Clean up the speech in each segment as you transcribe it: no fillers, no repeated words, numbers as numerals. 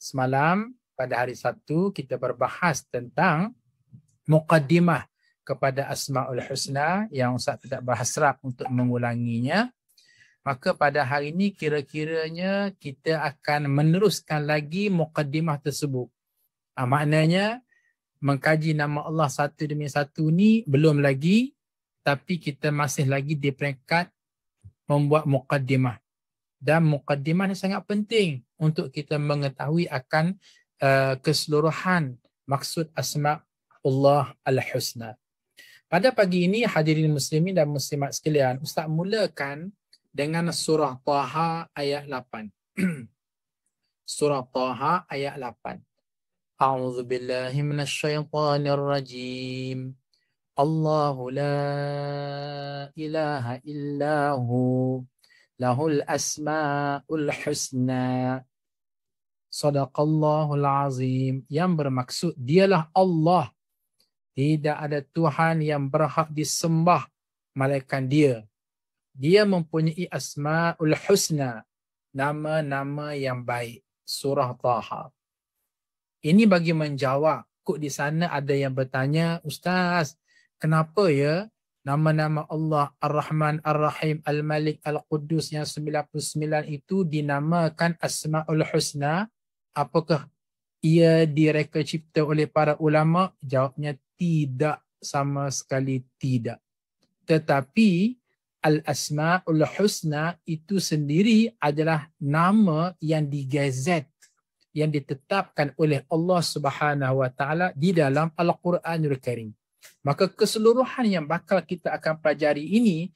Semalam pada hari Sabtu kita berbahas tentang muqaddimah kepada Asmaul Husna yang Ustaz tidak berhasrat untuk mengulanginya. Maka pada hari ini kira-kiranya kita akan meneruskan lagi muqaddimah tersebut. Maknanya mengkaji nama Allah satu demi satu ni belum lagi, tapi kita masih lagi di peringkat membuat muqaddimah. Dan muqaddimah ni sangat penting untuk kita mengetahui akan keseluruhan maksud Asma'ullah Al-Husna. Pada pagi ini hadirin muslimin dan muslimat sekalian, Ustaz mulakan dengan surah Taha ayat 8. Surah Taha ayat 8. A'udzu billahi minasyaitonir rajim. Allahu la ilaha illahu lahul asma'ul husna. Sadaqallahul azim. Yang bermaksud dialah Allah. Tidak ada Tuhan yang berhak disembah melainkan dia. Dia mempunyai asma'ul husna. Nama-nama yang baik. Surah Taha. Ini bagi menjawab. Kok di sana ada yang bertanya, Ustaz, kenapa ya nama-nama Allah Ar-Rahman, Ar-Rahim, Al-Malik, Al-Quddus yang 99 itu dinamakan Asma'ul Husna? Apakah ia direka cipta oleh para ulama? Jawabnya tidak, sama sekali tidak. Tetapi Al-Asma'ul Husna itu sendiri adalah nama yang digazet, yang ditetapkan oleh Allah Subhanahu Wa Taala di dalam Al-Quranul Karim. Maka keseluruhan yang bakal kita akan pelajari ini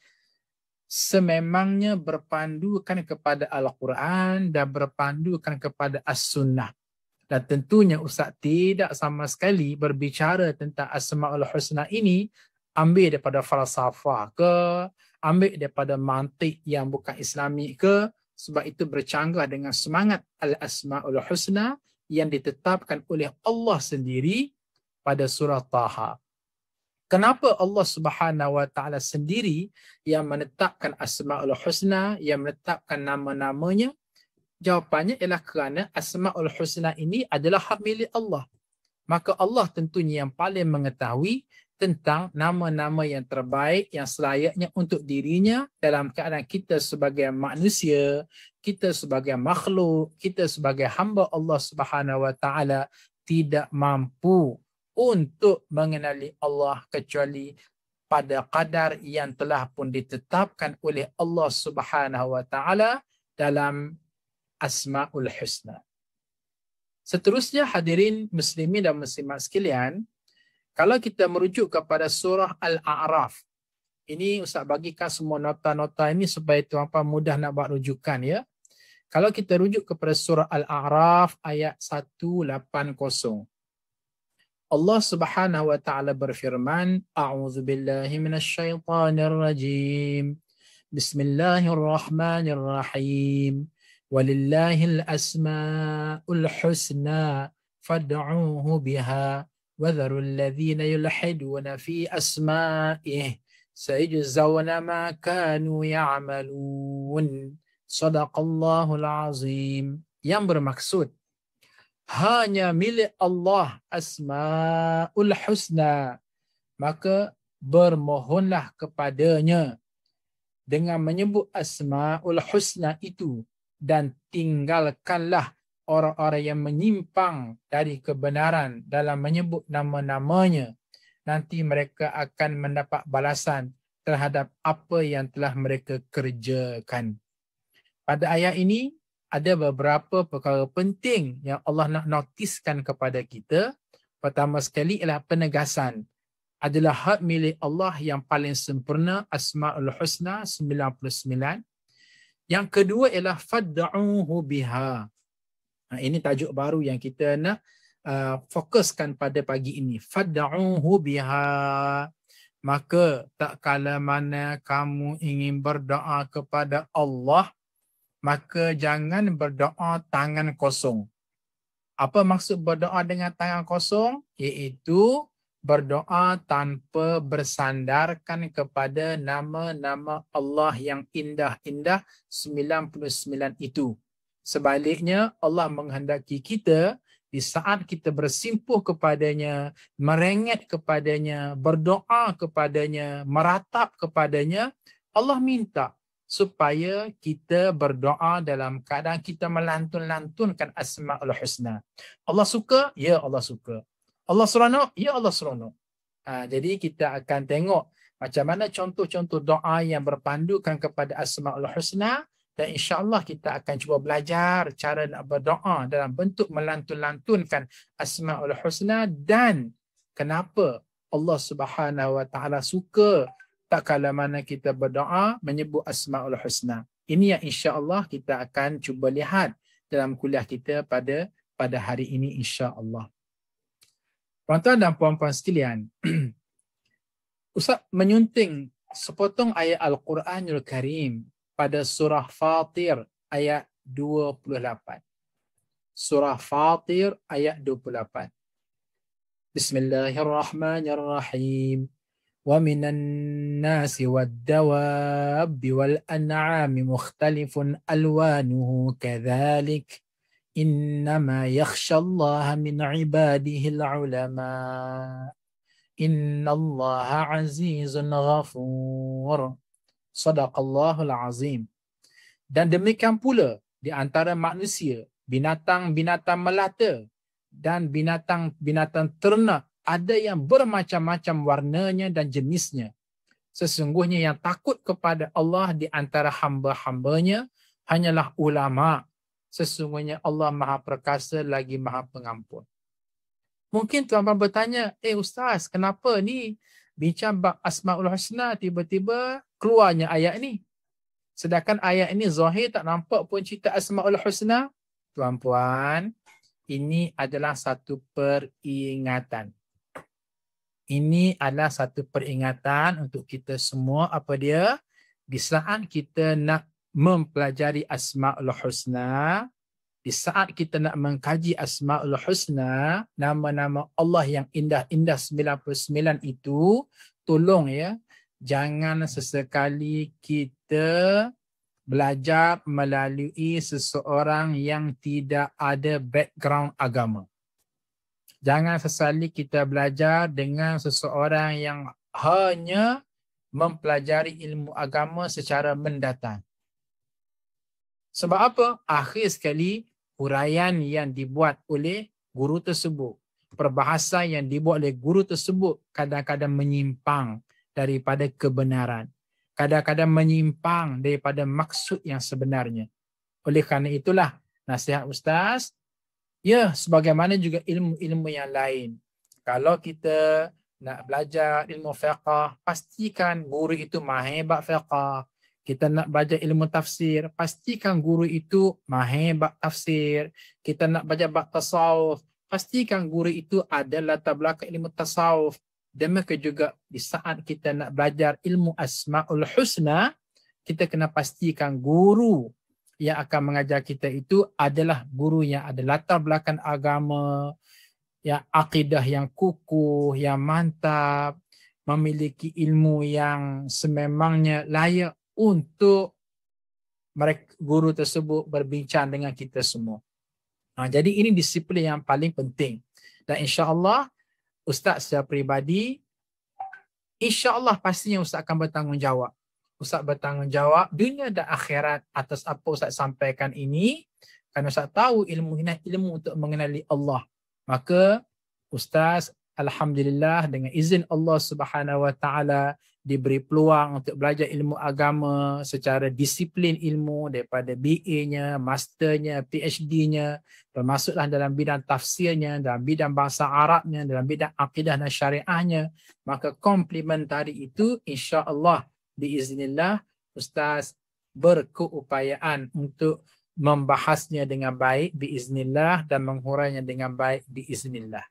sememangnya berpandukan kepada Al-Quran dan berpandukan kepada As-Sunnah. Dan tentunya Ustaz tidak sama sekali berbicara tentang Asma'ul Husna ini ambil daripada falsafah ke, ambil daripada mantik yang bukan Islami ke, sebab itu bercanggah dengan semangat Al-Asma'ul Husna yang ditetapkan oleh Allah sendiri pada surah Taha. Kenapa Allah Subhanahu Wa Taala sendiri yang menetapkan Asma'ul Husna, yang menetapkan nama-namanya? Jawapannya ialah kerana Asma'ul Husna ini adalah hak milik Allah. Maka Allah tentunya yang paling mengetahui tentang nama-nama yang terbaik, yang selayaknya untuk dirinya dalam keadaan kita sebagai manusia, kita sebagai makhluk, kita sebagai hamba Allah Subhanahu Wa Taala tidak mampu untuk mengenali Allah kecuali pada kadar yang telah pun ditetapkan oleh Allah Subhanahu Wa Taala dalam Asma'ul Husna. Seterusnya hadirin muslimin dan muslimat sekalian, kalau kita merujuk kepada surah Al-A'raf, ini Ustaz bagikan semua nota-nota ini supaya tuan-tuan mudah nak buat rujukan ya. Kalau kita rujuk kepada surah Al-A'raf ayat 180. Allah Subhanahu Wa Taala berfirman, A'udzu billahi minasyaitonir rajim. Bismillahirrahmanirrahim. Walillahil asma'ul husna fad'uuhu biha wa dharul ladzina yulhiduna fi asma'ihi sayajzawna ma kanu ya'malun. Shadaqallahul azim. Yang bermaksud hanya milik Allah Asma'ul Husna, maka bermohonlah kepadanya dengan menyebut Asma'ul Husna itu dan tinggalkanlah orang-orang yang menyimpang dari kebenaran dalam menyebut nama-namanya. Nanti mereka akan mendapat balasan terhadap apa yang telah mereka kerjakan. Pada ayat ini ada beberapa perkara penting yang Allah nak notiskan kepada kita. Pertama sekali ialah penegasan. Adalah hak milik Allah yang paling sempurna, Asma'ul Husna 99. Yang kedua ialah fad'uuhu biha. Ini tajuk baru yang kita nak fokuskan pada pagi ini. Fad'uuhu biha. Maka tak kala mana kamu ingin berdoa kepada Allah, maka jangan berdoa tangan kosong. Apa maksud berdoa dengan tangan kosong? Iaitu berdoa tanpa bersandarkan kepada nama-nama Allah yang indah-indah 99 itu. Sebaliknya, Allah menghendaki kita di saat kita bersimpuh kepadanya, merengek kepadanya, berdoa kepadanya, meratap kepadanya, Allah minta supaya kita berdoa dalam keadaan kita melantun-lantunkan Asma'ul Husna. Allah suka? Ya Allah suka. Allah seronok? Ya Allah seronok. Jadi kita akan tengok macam mana contoh-contoh doa yang berpandukan kepada Asma'ul Husna, dan insya-Allah kita akan cuba belajar cara nak berdoa dalam bentuk melantun-lantunkan Asma'ul Husna, dan kenapa Allah Subhanahu Wa Taala suka tak kala mana kita berdoa menyebut Asma'ul Husna. Ini yang insya-Allah kita akan cuba lihat dalam kuliah kita pada hari ini insya-Allah. Tuan-tuan dan puan-puan sekalian, Ustaz menyunting sepotong ayat Al-Quranul Karim pada surah Fatir ayat 28. Surah Fatir ayat 28. Bismillahirrahmanirrahim. Wa minan nasi wad-dawabbi wal an'ami mukhtalifun alwanuhu kadzalik. Innama yakhshallaha min ibadihi al-ulama. Innallaha azizun ghafur. Sadaqallahul azim. Dan demikian pula di antara manusia, binatang-binatang melata dan binatang-binatang ternak, ada yang bermacam-macam warnanya dan jenisnya. Sesungguhnya yang takut kepada Allah di antara hamba-hambanya hanyalah ulama. Sesungguhnya Allah Maha Perkasa lagi Maha Pengampun. Mungkin tuan-tuan bertanya, Ustaz, kenapa ni bincang bab Asma'ul Husna tiba-tiba keluarnya ayat ni? Sedangkan ayat ini zahir tak nampak pun cerita Asma'ul Husna. Tuan-puan, ini adalah satu peringatan. Ini adalah satu peringatan untuk kita semua, apa dia? Di saat kita nak mempelajari Asma'ul Husna, di saat kita nak mengkaji Asma'ul Husna, nama-nama Allah yang indah-indah 99 itu, tolong ya, jangan sesekali kita belajar melalui seseorang yang tidak ada background agama. Jangan sesekali kita belajar dengan seseorang yang hanya mempelajari ilmu agama secara mendatang. Sebab apa? Akhir sekali, huraian yang dibuat oleh guru tersebut, perbahasan yang dibuat oleh guru tersebut kadang-kadang menyimpang daripada kebenaran. Kadang-kadang menyimpang daripada maksud yang sebenarnya. Oleh kerana itulah nasihat Ustaz, ya sebagaimana juga ilmu-ilmu yang lain. Kalau kita nak belajar ilmu fiqh, pastikan guru itu mahir bab fiqh. Kita nak belajar ilmu tafsir, pastikan guru itu mahir bab tafsir. Kita nak belajar bab tasawuf, pastikan guru itu ada latar belakang ilmu tasawuf. Demikian juga di saat kita nak belajar ilmu Asma'ul Husna, kita kena pastikan guru yang akan mengajar kita itu adalah guru yang ada latar belakang agama, yang akidah yang kukuh, yang mantap, memiliki ilmu yang sememangnya layak untuk mereka, guru tersebut berbincang dengan kita semua. Jadi ini disiplin yang paling penting. Dan insya-Allah Ustaz secara peribadi, insya-Allah pastinya Ustaz akan bertanggungjawab. Ustaz bertanggungjawab dunia dan akhirat atas apa Ustaz sampaikan ini, kerana Ustaz tahu ilmu ini ilmu untuk mengenali Allah. Maka Ustaz alhamdulillah dengan izin Allah Subhanahu Wa Taala diberi peluang untuk belajar ilmu agama secara disiplin ilmu daripada BA-nya, masternya, PhD-nya, termasuklah dalam bidang tafsirnya, dalam bidang bahasa Arabnya, dalam bidang akidah dan syariahnya. Maka komplementari itu insya-Allah biiznillah Ustaz berkeupayaan untuk membahasnya dengan baik biiznillah dan menghurainya dengan baik biiznillah.